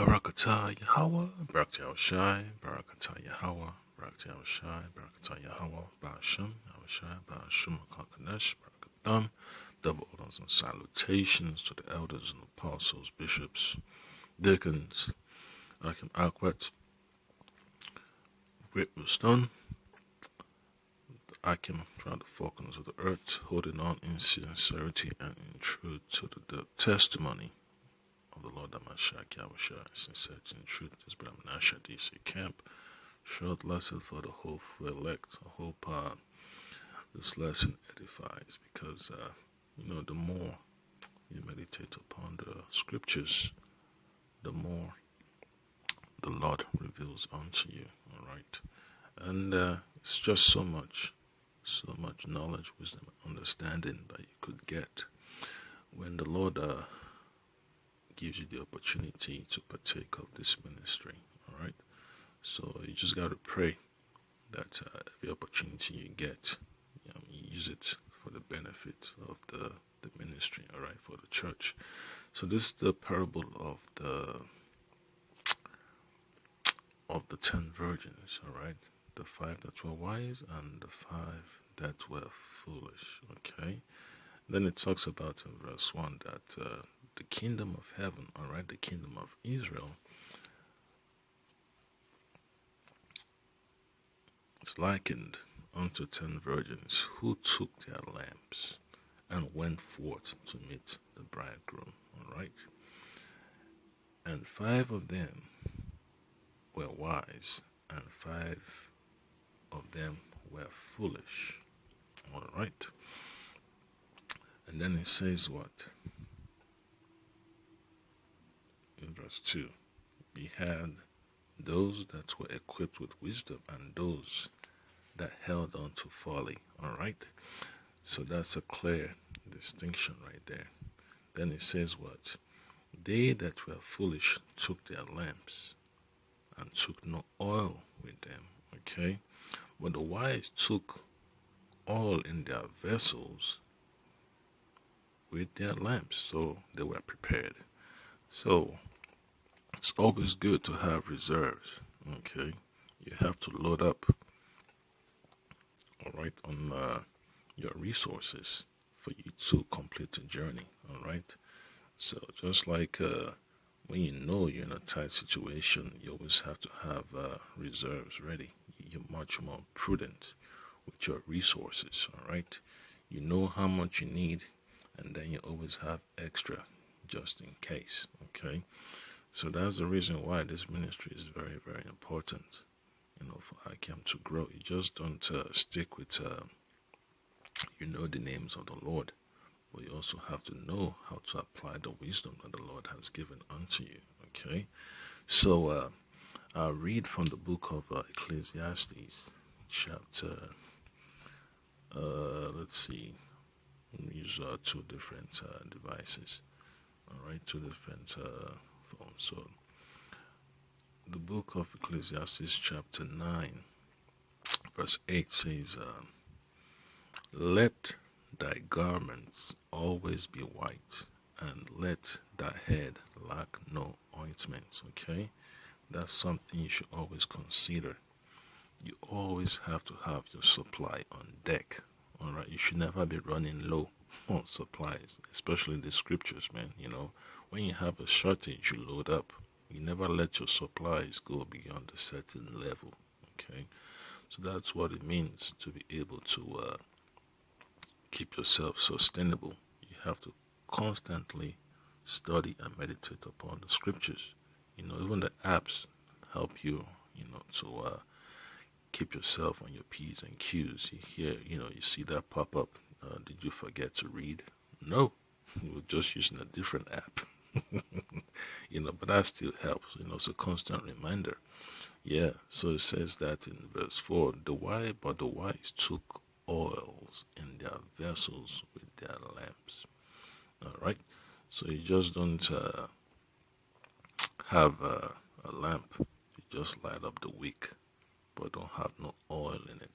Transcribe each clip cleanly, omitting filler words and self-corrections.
Barakatah Yahweh, Barakatah Shai, Barakatah Yahweh, Barakatah Shai, Barakatah Yahweh, Ba'ashem, Yahushai, Ba'ashem, Kakadash, Barakatam, double honors and salutations to the elders and apostles, bishops, deacons, Akim Akwet, Great Muston, Akim throughout the four corners of the earth, holding on in sincerity and in truth to the testimony of the Lord Amashak Yahushua, sincerity and truth. This Brahman Asha DC camp. Short lesson for the hopeful elect. I hope this lesson edifies because, the more you meditate upon the scriptures, the more the Lord reveals unto you. All right. And it's just so much knowledge, wisdom, and understanding that you could get when the Lord gives you the opportunity to partake of this ministry. All right. So you just got to pray that every opportunity you get, you use it for the benefit of the ministry, all right, for the church. So this is the parable of the 10 virgins, all right, the 5 that were wise and the 5 that were foolish, okay. Then it talks about in verse 1 that the kingdom of heaven, all right, the kingdom of Israel is likened unto 10 virgins who took their lamps and went forth to meet the bridegroom. All right. And 5 of them were wise, and 5 of them were foolish. All right. And then it says what? In verse 2, we had those that were equipped with wisdom and those that held on to folly. All right. So that's a clear distinction right there. Then it says what? They that were foolish took their lamps and took no oil with them. Okay. But the wise took oil in their vessels with their lamps, so they were prepared. So it's always good to have reserves. Okay. You have to load up, all right, on your resources for you to complete the journey. All right. So just like when you know you're in a tight situation, you always have to have reserves ready. You're much more prudent with your resources. All right. You know how much you need, and then you always have extra just in case. Okay. So that's the reason why this ministry is very, very important. For ICAM to grow. You just don't stick with, the names of the Lord, but you also have to know how to apply the wisdom that the Lord has given unto you. Okay, so I'll read from the book of Ecclesiastes, chapter. Let's see. Use 2 different devices. All right, 2 different phones. So the book of Ecclesiastes, chapter 9, verse 8 says, "Let thy garments always be white, and let thy head lack no ointment." Okay, that's something you should always consider. You always have to have your supply on deck. All right, you should never be running low on supplies, especially the scriptures, man. When you have a shortage, you load up. You never let your supplies go beyond a certain level. Okay, so that's what it means to be able to keep yourself sustainable. You have to constantly study and meditate upon the scriptures. Even the apps help you, to keep yourself on your P's and Q's. You hear, you see that pop up. Did you forget to read? No, you were just using a different app. But that still helps. It's a constant reminder. Yeah, so it says that in verse 4, the wise took oils in their vessels with their lamps. All right, so you just don't have a lamp, you just light up the wick, but don't have no oil in it,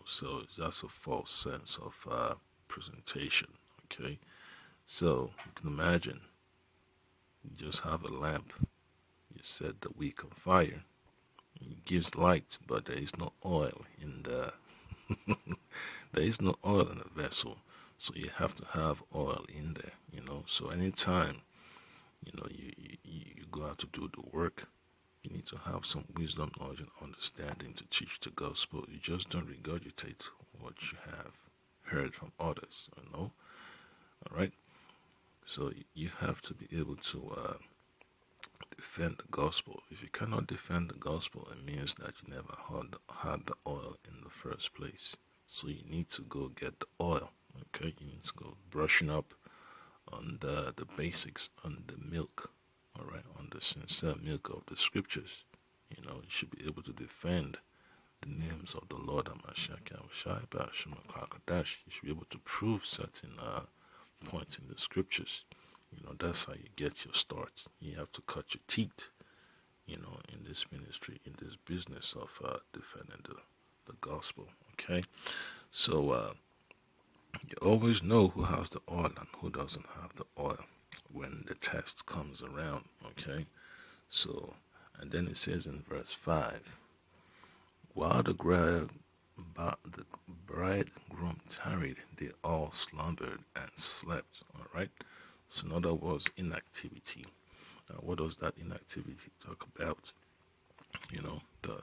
so that's a false sense of presentation. Okay, so you can imagine you just have a lamp, you set the wick on fire. It gives light, but there is no oil in the there is no oil in the vessel. So you have to have oil in there, So anytime, you go out to do the work, you need to have some wisdom, knowledge, and understanding to teach the gospel. You just don't regurgitate what you have heard from others, All right? So you have to be able to defend the gospel. If you cannot defend the gospel, it means that you never had the oil in the first place. So you need to go get the oil. Okay, you need to go brushing up on the basics, on the milk, all right, on the sincere milk of the scriptures. You should be able to defend the names of the Lord Amashak Shaiba Shemakakadash. You should be able to prove certain points in the scriptures. That's how you get your start. You have to cut your teeth, in this ministry, in this business of defending the gospel. Okay, so you always know who has the oil and who doesn't have the oil when the test comes around. Okay, so and then it says in verse 5, while the bridegroom tarried, they all slumbered and slept. All right. So in other words, inactivity. What does that inactivity talk about? The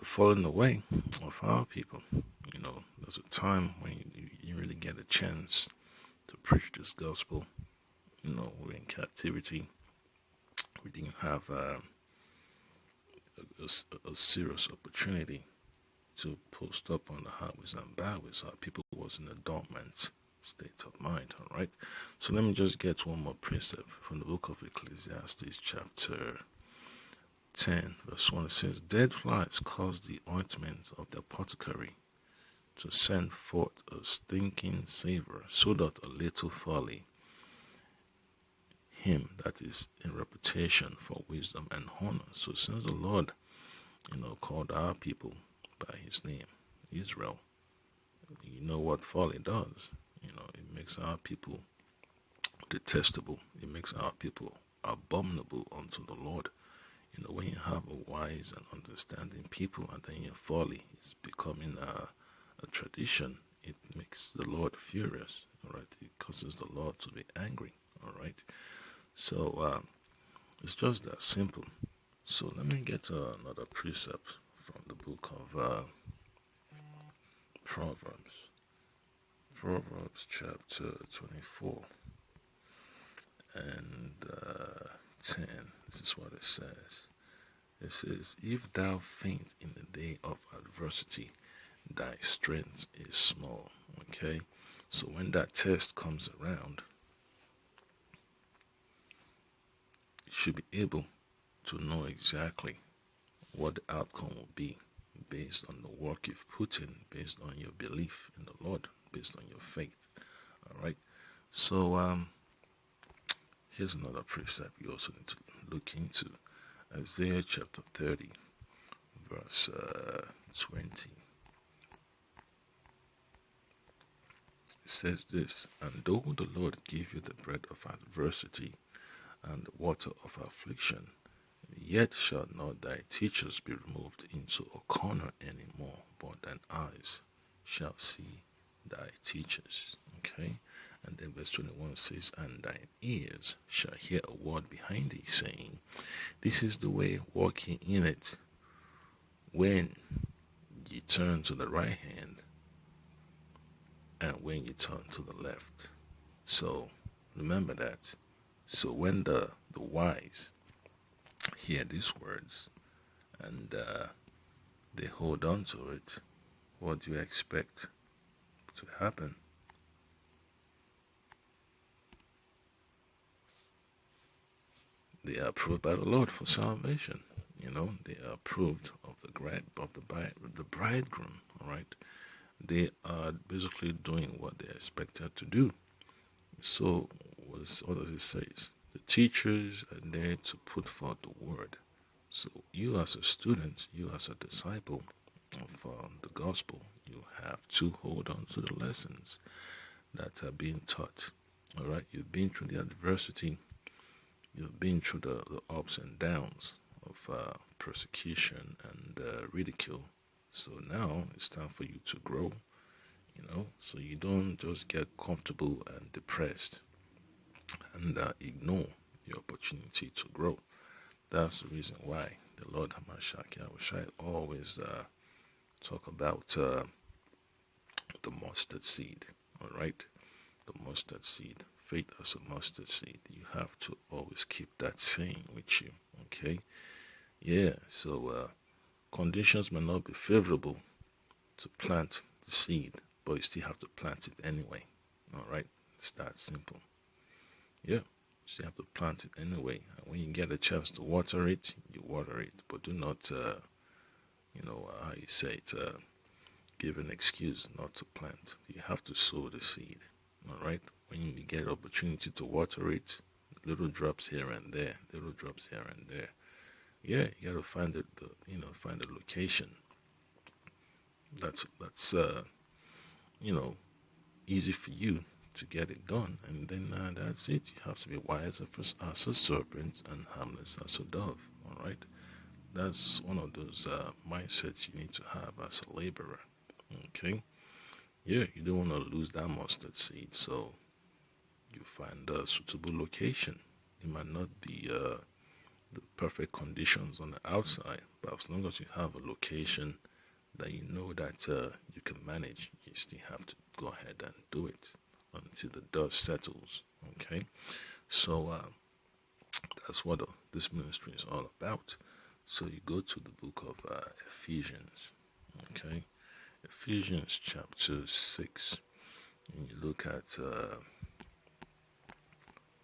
falling away of our people. There's a time when you really get a chance to preach this gospel. We're in captivity. We didn't have a serious opportunity to post up on the highways and byways. Our people was in a dormant state of mind. All right. So let me just get one more precept from the book of Ecclesiastes, chapter 10, verse 1. It says, dead flies cause the ointment of the apothecary to send forth a stinking savor, so that a little folly him that is in reputation for wisdom and honor. So since the Lord, called our people by his name, Israel, you know what folly does. It makes our people detestable. It makes our people abominable unto the Lord. When you have a wise and understanding people, and then your folly is becoming a tradition, it makes the Lord furious. All right, it causes the Lord to be angry. All right, so it's just that simple. So let me get another precept from the book of Proverbs. Proverbs chapter 24 and 10. This is what it says. It says, if thou faint in the day of adversity, thy strength is small. Okay, so when that test comes around, you should be able to know exactly what the outcome will be based on the work you've put in, based on your belief in the Lord, based on your faith. All right. So here's another precept you also need to look into. Isaiah chapter 30, verse 20. It says this, and though the Lord give you the bread of adversity and the water of affliction, yet shall not thy teachers be removed into a corner any more, but thine eyes shall see thy teachers. Okay? And then verse 21 says, and thine ears shall hear a word behind thee, saying, this is the way, walk ye in it. When ye turn to the right hand, and when you turn to the left. So remember that. So when the wise hear these words and they hold on to it, what do you expect to happen? They are approved by the Lord for salvation. They are approved of the bridegroom. All right, they are basically doing what they are expected to do. So what does it say? The teachers are there to put forth the word. So you as a student, you as a disciple of the gospel, you have to hold on to the lessons that are being taught. All right, you've been through the adversity. You've been through the ups and downs of persecution and ridicule. So now it's time for you to grow, so you don't just get comfortable and depressed and ignore the opportunity to grow. That's the reason why the Lord Hamashiach Yahushua always talk about the mustard seed, all right? The mustard seed. Faith as a mustard seed. You have to always keep that saying with you, okay? Yeah, so conditions may not be favorable to plant the seed, but you still have to plant it anyway, all right? It's that simple. Yeah, you still have to plant it anyway. And when you get a chance to water it, you water it, but do not, how you say it, give an excuse not to plant. You have to sow the seed, all right? When you get opportunity to water it, little drops here and there, little drops here and there. Yeah, you gotta find find a location that's easy for you to get it done, and then that's it. You have to be wise as a serpent and harmless as a dove. All right, that's one of those mindsets you need to have as a laborer. Okay, yeah, you don't want to lose that mustard seed, so you find a suitable location. It might not be the perfect conditions on the outside, but as long as you have a location that you know that you can manage, you still have to go ahead and do it until the dust settles. Okay, so that's what this ministry is all about. So you go to the book of Ephesians. Okay, Ephesians chapter 6, and you look at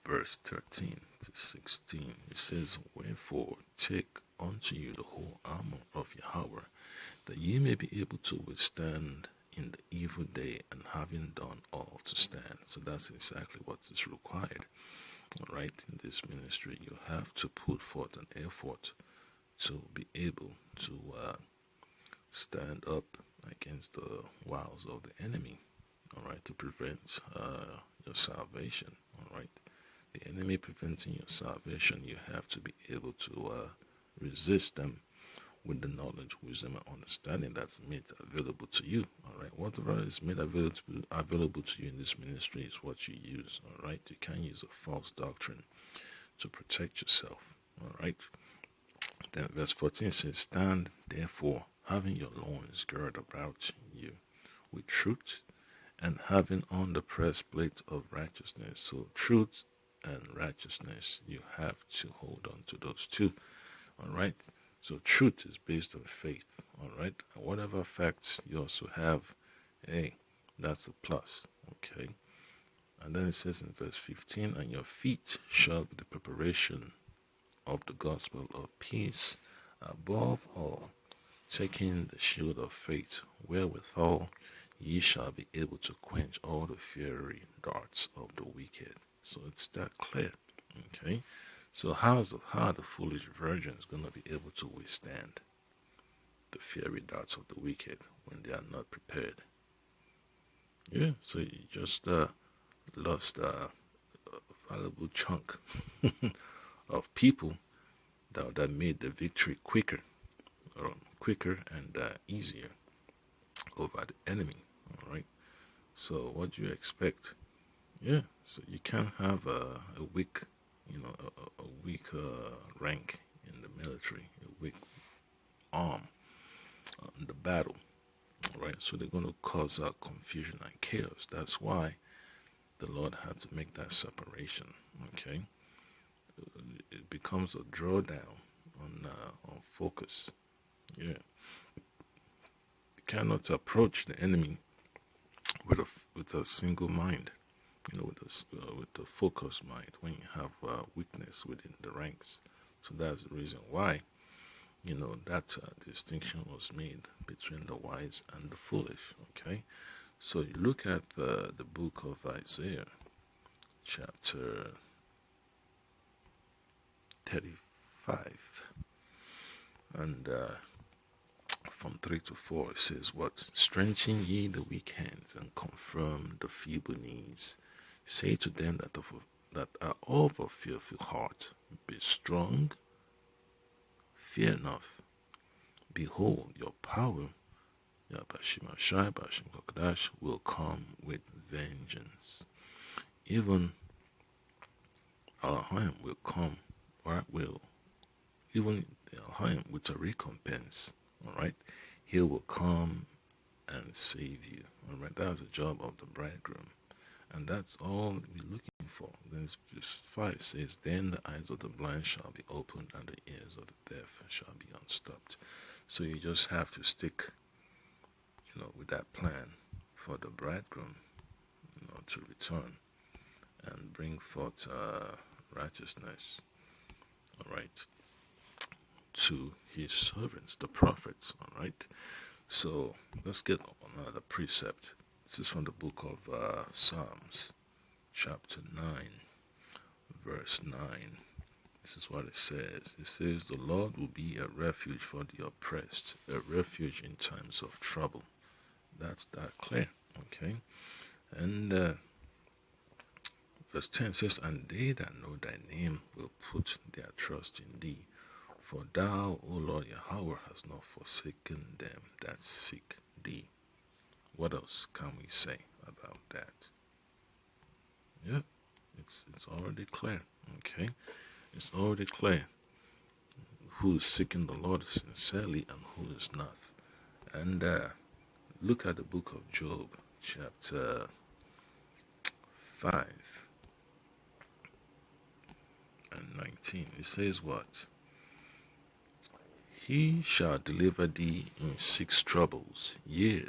verse 13 to 16. It says, "Wherefore take unto you the whole armor of Yahweh, that ye may be able to withstand in the evil day, and having done all to stand." So that's exactly what is required. All right, in this ministry, you have to put forth an effort to be able to stand up against the wiles of the enemy. All right, to prevent your salvation. All right, the enemy preventing your salvation, you have to be able to resist them with the knowledge, wisdom, and understanding that's made available to you. All right, whatever is made available to you in this ministry is what you use. All right, you can't use a false doctrine to protect yourself. All right. Then verse 14 says, "Stand therefore, having your loins girded about you with truth, and having on the breastplate of righteousness." So truth and righteousness, you have to hold on to those two. All right. So truth is based on faith. All right. And whatever facts you also have, hey, that's a plus. Okay. And then it says in verse 15, "And your feet shall be the preparation of the gospel of peace, above all, taking the shield of faith, wherewithal ye shall be able to quench all the fiery darts of the wicked." So it's that clear. Okay. So how are the foolish virgins going to be able to withstand the fiery darts of the wicked when they are not prepared? Yeah, so you just lost a valuable chunk of people that made the victory quicker and easier over the enemy. All right. So what do you expect? Yeah. So you can't have a weak, a weak rank in the military, a weak arm in the battle. All right. So they're going to cause confusion and chaos. That's why the Lord had to make that separation. Okay. It becomes a drawdown on focus. Yeah. You cannot approach the enemy with a single mind, with a focused mind when you have weakness within the ranks. So that's the reason why, that distinction was made between the wise and the foolish. Okay, so you look at the book of Isaiah, chapter 35, and from 3 to 4, it says, "What? Strengthen ye the weak hands, and confirm the feeble knees. Say to them that are of a fearful heart, Be strong, fear not. Behold, your power, Yabashimashai, Bashim Kokadash, will come with vengeance. Even Elohim will come, or will, even Elohim with a recompense, alright? He will come and save you, alright? That's the job of the bridegroom. And that's all we're looking for. Then verse 5 says, then the eyes of the blind shall be opened, and the ears of the deaf shall be unstopped. So you just have to stick, with that plan for the bridegroom, to return and bring forth righteousness, all right, to his servants, the prophets, all right. So let's get another precept. This is from the book of Psalms, chapter 9, verse 9. This is what it says. It says, the Lord will be a refuge for the oppressed, a refuge in times of trouble. That's that clear, okay? And verse 10 says, and they that know thy name will put their trust in thee. For thou, O Lord Yahweh, hast not forsaken them that seek thee. What else can we say about that? Yeah, it's already clear, okay? It's already clear who is seeking the Lord sincerely and who is not. And look at the book of Job, chapter 5 and 19. It says what? He shall deliver thee in 6 troubles, yea,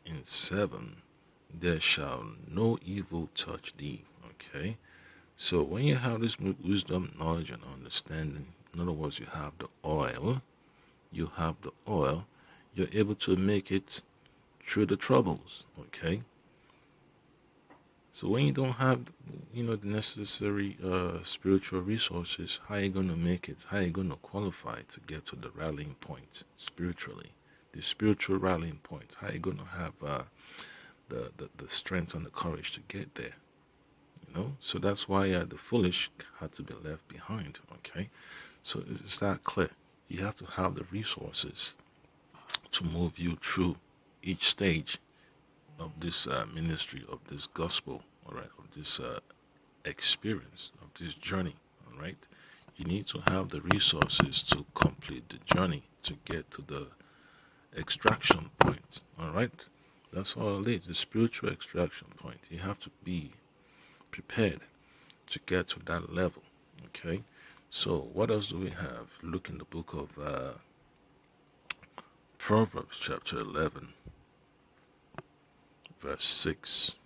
in 7 there shall no evil touch thee. Okay? So when you have this wisdom, knowledge, and understanding, in other words, you have the oil, you're able to make it through the troubles. Okay? So when you don't have, the necessary spiritual resources, how are you going to make it? How are you going to qualify to get to the rallying point spiritually? The spiritual rallying point. How are you going to have the strength and the courage to get there? So that's why the foolish had to be left behind. Okay, so is that clear? You have to have the resources to move you through each stage of this ministry, of this gospel, all right, of this experience, of this journey, all right. You need to have the resources to complete the journey, to get to the extraction point, all right. That's all it is, the spiritual extraction point. You have to be prepared to get to that level, okay. So what else do we have? Look in the book of Proverbs chapter 11, verse 6.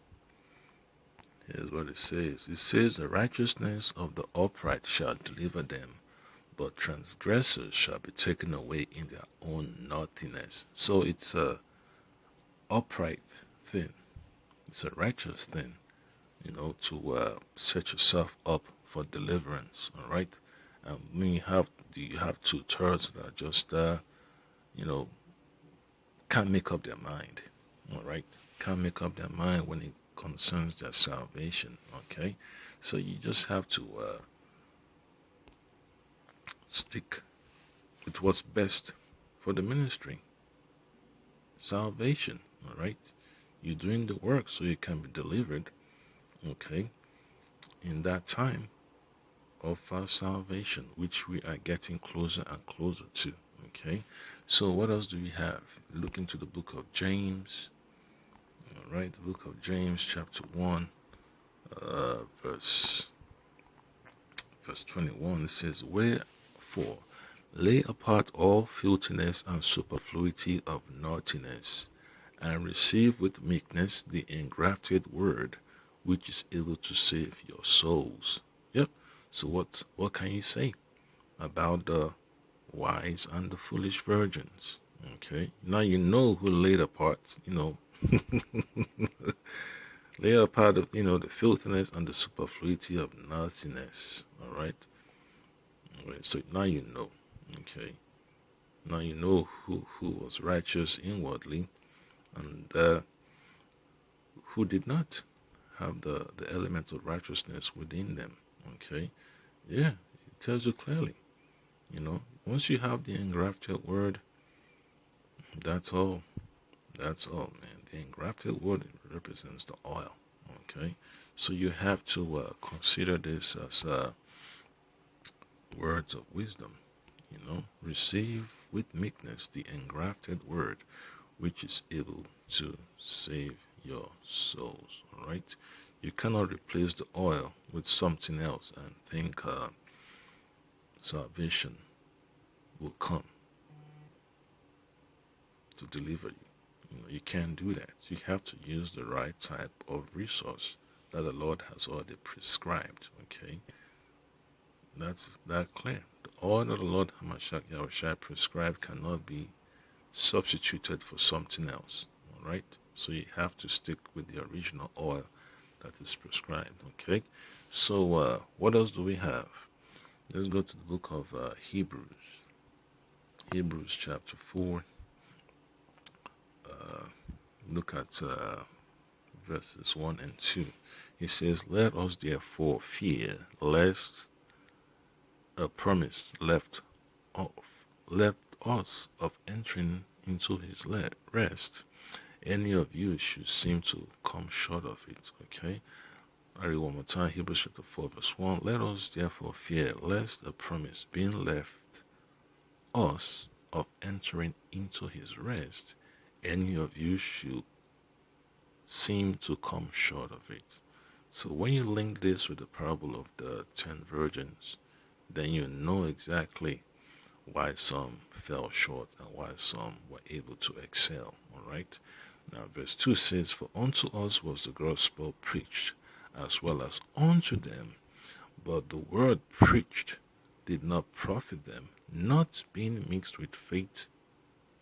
Here's what it says. It says, the righteousness of the upright shall deliver them, but transgressors shall be taken away in their own naughtiness. So it's a upright thing. It's a righteous thing, to set yourself up for deliverance, all right? And when you have 2/3 that are just, can't make up their mind, all right? Can't make up their mind when it concerns their salvation, okay? So you just have to stick with what's best for the ministry. Salvation, all right? You're doing the work so you can be delivered, okay, in that time of our salvation, which we are getting closer and closer to, okay? So what else do we have? Look into the book of James, all right, the book of James chapter 1, verse 21. It says, wherefore lay apart all filthiness and superfluity of naughtiness, and receive with meekness the engrafted word, which is able to save your souls. Yep. So what can you say about the wise and the foolish virgins? Okay. Now you know who laid apart, lay apart of, the filthiness and the superfluity of naughtiness. All right. All right. So now you know. Okay. Now you know who was righteous inwardly, and who did not have the element of righteousness within them. Okay. Yeah, tells you clearly. Once you have the engrafted word, that's all. That's all, man. The engrafted word represents the oil. Okay, so you have to consider this as words of wisdom. Receive with meekness the engrafted word, which is able to save your souls. All right, you cannot replace the oil with something else and think salvation will come to deliver you. You can't do that. You have to use the right type of resource that the Lord has already prescribed. Okay, that's that clear. The oil that the Lord Hamashiach Yahushua prescribed cannot be substituted for something else. All right, so you have to stick with the original oil that is prescribed. Okay, so what else do we have? Let's go to the book of Hebrews. Hebrews chapter 4. Look at verses 1 and 2. He says, "Let us therefore fear, lest a promise left us of entering into his rest, any of you should seem to come short of it." Okay, I read one more time. Hebrews chapter 4 verse 1. "Let us therefore fear, lest a promise being left us of entering into his rest, any of you should seem to come short of it." So when you link this with the parable of the 10 virgins, then you know exactly why some fell short and why some were able to excel. All right. Now verse 2 says, "For unto us was the gospel preached, as well as unto them. But the word preached did not profit them, not being mixed with faith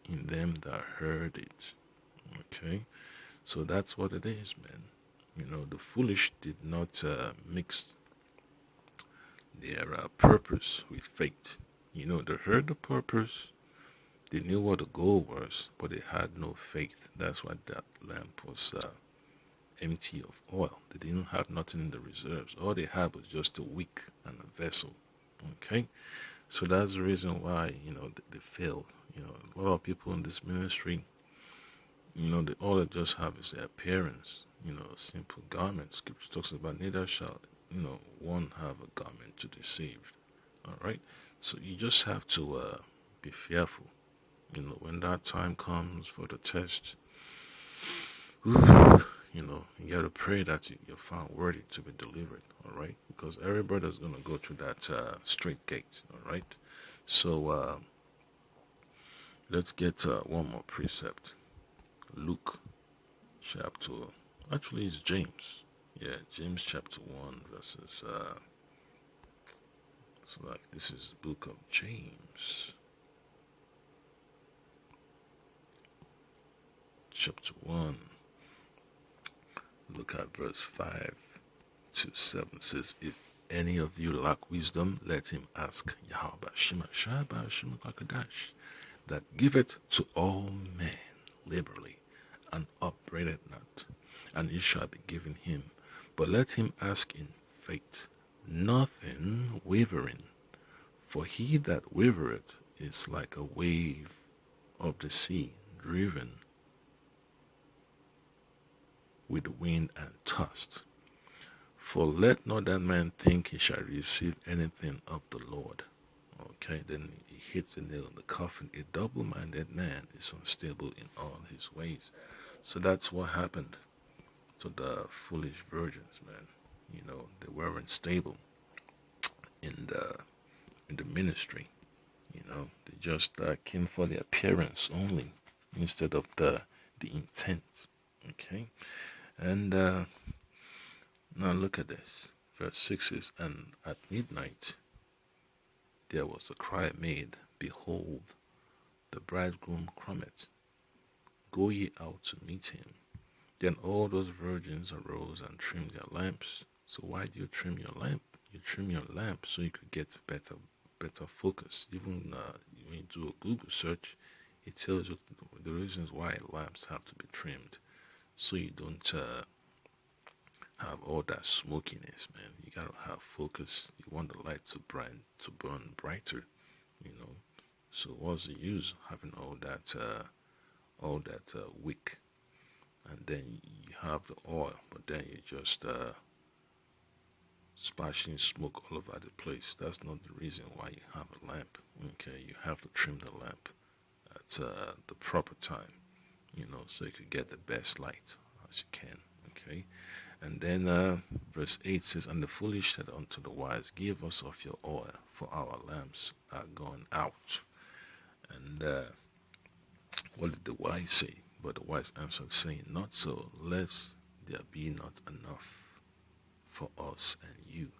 in them that heard it." Okay, so that's what it is, man. The foolish did not mix their purpose with faith. They heard the purpose, they knew what the goal was, but they had no faith. That's why that lamp was empty of oil. They didn't have nothing in the reserves. All they had was just a wick and a vessel. Okay, so that's the reason why they failed. A lot of people in this ministry, all they just have is their appearance. Simple garments. Scripture talks about neither shall one have a garment to deceive. All right, so you just have to be fearful. When that time comes for the test, you got to pray that you're found worthy to be delivered. All right, because everybody's gonna go through that straight gate. All right, so let's get one more precept. Luke chapter, actually it's James. Yeah, James chapter 1 verses so like this is the book of James. Chapter 1. Look at verse 5 to 7. It says, "If any of you lack wisdom, let him ask Yahweh Shema Shaba Shema Kakadash, that giveth to all men liberally, and upbraideth not, and it shall be given him. But let him ask in faith, nothing wavering. For he that wavereth is like a wave of the sea, driven with the wind and tossed. For let not that man think he shall receive anything of the Lord." Okay, then he hits the nail on the coffin. "A double-minded man is unstable in all his ways." So that's what happened to the foolish virgins, man. They weren't stable in the ministry. They just came for the appearance only instead of the intent. Okay, and now look at this. Verse 6 is, "And at midnight there was a cry made, Behold, the bridegroom cometh, go ye out to meet him. Then all those virgins arose and trimmed their lamps." So why do you trim your lamp? You trim your lamp so you could get better focus. Even when you do a Google search, it tells you the reasons why lamps have to be trimmed, so you don't have all that smokiness, man. You gotta have focus. You want the light to burn brighter, you know. So what's the use having all that wick, and then you have the oil, but then you just splashing smoke all over the place. That's not the reason why you have a lamp. Okay, you have to trim the lamp at the proper time, so you could get the best light as you can. Okay, and then verse 8 says, "And the foolish said unto the wise, Give us of your oil, for our lamps are gone out." And what did the wise say? But the wise answered, saying, Not so, lest there be not enough for us and you.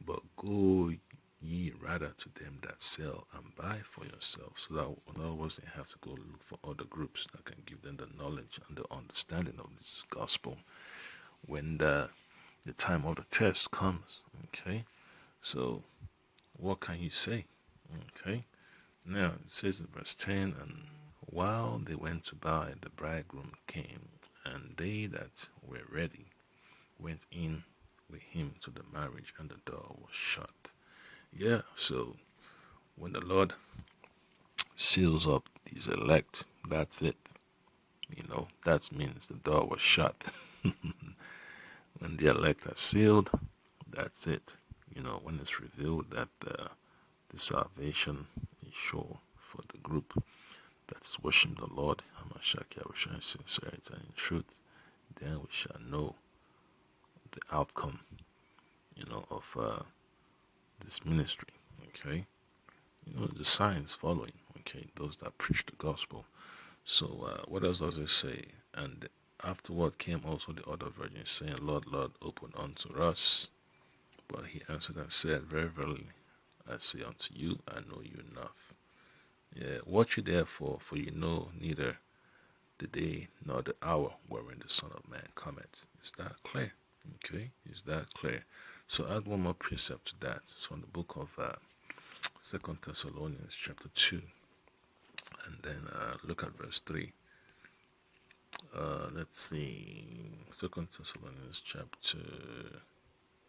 But go ye rather to them that sell and buy for yourselves. So that, in other words, they have to go look for other groups that can give them the knowledge and the understanding of this gospel when the time of the test comes. Okay, so what can you say? Okay, now it says in verse 10, "And while they went to buy, the bridegroom came, and they that were ready went in with him to the marriage, and the door was shut." Yeah, so when the Lord seals up these elect, that's it. That means the door was shut. When the elect are sealed, that's it. When it's revealed that the salvation is sure for the group that is worshiping the Lord, Hamashiach Yahushua in sincerity and in truth, then we shall know the outcome, of this ministry. Okay, the signs following. Okay, those that preach the gospel. So what else does it say? And afterward came also the other virgins, saying, Lord, Lord, open unto us. But he answered and said, Very verily, I say unto you, I know you enough. Yeah, watch ye therefore, for you know neither the day nor the hour wherein the Son of Man cometh. Is that clear? Okay, is that clear? So add one more precept to that. It's from the book of 2 Thessalonians chapter 2. And then look at verse 3. Let's see. 2 Thessalonians chapter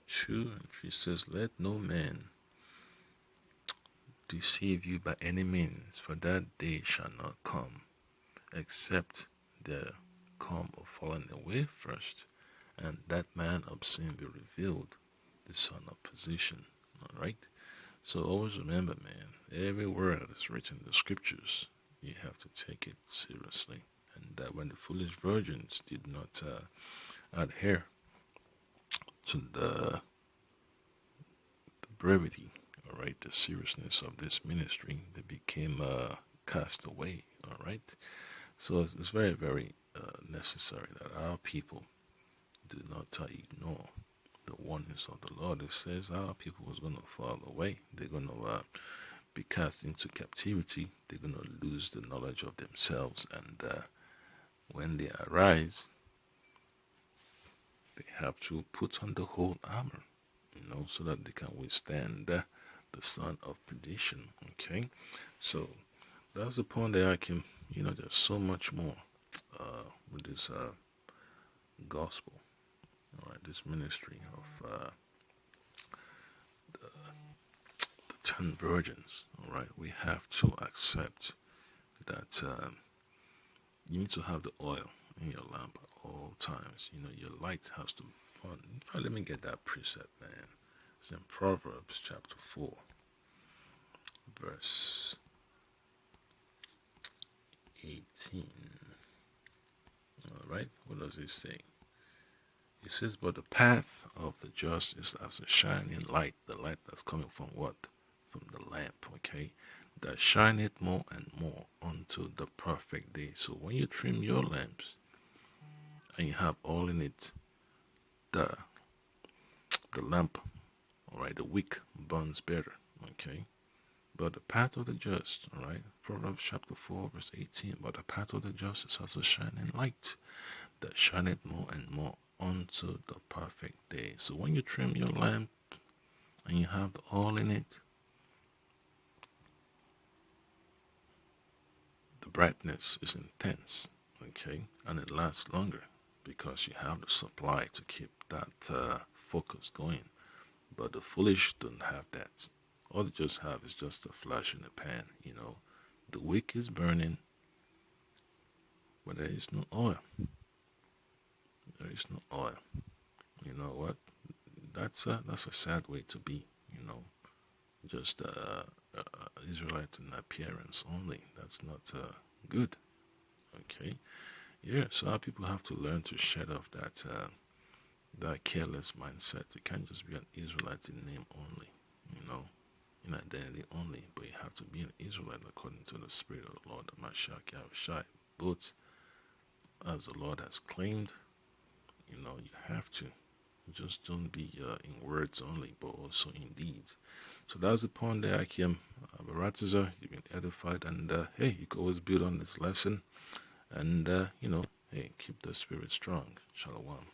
2 and 3 says, Let no man deceive you by any means, for that day shall not come, except there come a falling away first, and that man obscene be revealed, the son of perdition. Alright? So always remember, man, every word that is written in the scriptures, you have to take it seriously. And that when the foolish virgins did not adhere to the brevity, all right, the seriousness of this ministry, they became cast away. All right, so it's very, very necessary that our people do not ignore the warnings of the Lord. It says our people is going to fall away. They're going to be cast into captivity. They're going to lose the knowledge of themselves, and when they arise, they have to put on the whole armor, so that they can withstand the son of perdition. Okay, so that's the point that I can, there's so much more with this gospel, all right, this ministry of the 10 virgins. All right, we have to accept that you need to have the oil in your lamp at all times. Your light has to burn. In fact, let me get that precept, man. It's in Proverbs chapter 4, verse 18. Alright, what does it say? It says, But the path of the just is as a shining light. The light that's coming from what? From the lamp, okay? That shineth more and more unto the perfect day. So when you trim your lamps and you have all in it, the lamp, alright, the wick burns better, okay? But the path of the just, alright, Proverbs chapter 4, verse 18, but the path of the just is as a shining light that shineth more and more unto the perfect day. So when you trim your lamp and you have the oil in it, the brightness is intense, okay, and it lasts longer. because you have the supply to keep that focus going. But the foolish don't have that. All they just have is just a flash in the pan. The wick is burning, but there is no oil. There is no oil. You know what? That's a sad way to be. Just Israelite in appearance only. That's not good. Okay. Yeah. So our people have to learn to shed off that careless mindset. You can't just be an Israelite in name only. You know, in identity only, but you have to be an Israelite according to the Spirit of the Lord, the Mashiach Yahushai. Both as the Lord has claimed, you have to. Just don't be in words only, but also in deeds. So that's the point there, Akim Baratiza. You've been edified, and hey, you can always build on this lesson, and hey, keep the spirit strong. Shalom.